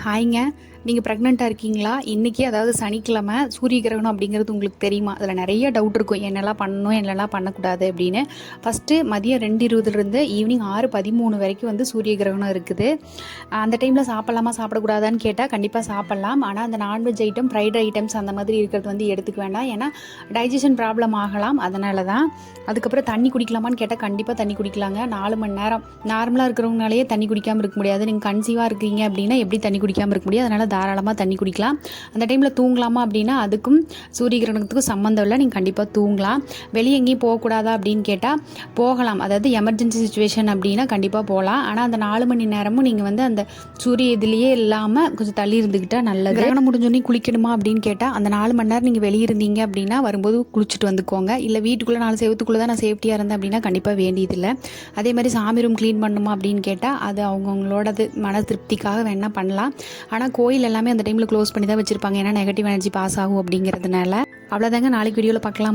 ஹாய்ங்க. நீங்கள் ப்ரெக்னெண்ட்டாக இருக்கீங்களா? இன்றைக்கி அதாவது சனிக்கிழமை சூரிய கிரகணம் அப்படிங்கிறது உங்களுக்கு தெரியுமா? அதில் நிறைய டவுட் இருக்கும். என்னெல்லாம் பண்ணணும், என்னெல்லாம் பண்ணக்கூடாது அப்படின்னு. ஃபஸ்ட்டு மதியம் 2:20 ஈவினிங் 6:13 வரைக்கும் வந்து சூரிய கிரகணம் இருக்குது. அந்த டைமில் சாப்பிட்லாமா சாப்பிடக்கூடாதான்னு கேட்டால் கண்டிப்பாக சாப்பிட்லாம். ஆனால் அந்த நான்வெஜ் ஐட்டம், ஃப்ரைட் ஐட்டம்ஸ் அந்த மாதிரி இருக்கிறது வந்து எடுத்துக்க வேண்டாம். ஏன்னா டைஜஷன் ப்ராப்ளம் ஆகலாம். அதனால தான். அதுக்கப்புறம் தண்ணி குடிக்கலாமான்னு கேட்டால் கண்டிப்பாக தண்ணி குடிக்கலாங்க. 4 மணி நேரம் நார்மலாக இருக்கிறவங்களாலேயே தண்ணி குடிக்காமல் இருக்க முடியாது. நீங்கள் கன்சீவாக இருக்கீங்க அப்படின்னா எப்படி தண்ணி குடிக்காமல் இருக்க முடியும்? அதனால் தாராளமாக தண்ணி குடிக்கலாம். அந்த டைமில் தூங்கலாமா அப்படின்னா அதுக்கும் சூரிய கிரகணத்துக்கும் சம்மந்தம் இல்லை. நீங்கள் கண்டிப்பாக தூங்கலாம். வெளியே எங்கேயும் போகக்கூடாதா அப்படின்னு கேட்டால் போகலாம். அதாவது எமர்ஜென்சி சுச்சுவேஷன் அப்படின்னா கண்டிப்பாக போகலாம். ஆனால் அந்த 4 மணி நேரமும் நீங்கள் வந்து அந்த சூரிய இதுலேயே இல்லாமல் கொஞ்சம் தள்ளி இருந்துக்கிட்டால் நல்லது. கிரகணம் முடிஞ்சோடனே குளிக்கணுமா அப்படின்னு கேட்டால் அந்த 4 மணி நேரம் நீங்கள் வெளியே இருந்தீங்க அப்படின்னா வரும்போது குளிச்சுட்டு வந்துக்கோங்க. இல்லை வீட்டுக்குள்ளே 4 செவத்துக்குள்ளே தான் நான் சேஃப்டியாக இருந்தேன் அப்படின்னா கண்டிப்பாக வேண்டியதில்லை. அதே மாதிரி சாமி ரூம் க்ளீன் பண்ணணுமா அப்படின்னு கேட்டால் அது அவங்கவுங்களோடது மன திருப்திக்காக வேணால் பண்ணலாம். ஆனால் கோயில் எல்லாமே அந்த டைமில் க்ளோஸ் பண்ணி தான் வச்சுருப்பாங்க. ஏன்னா நெகட்டிவ் எனர்ஜி பாஸ் ஆகும் அப்படிங்கிறதுனால. அவ்வளோதாங்க. நாளைக்கு வீடியோவில் பார்க்கலாம்.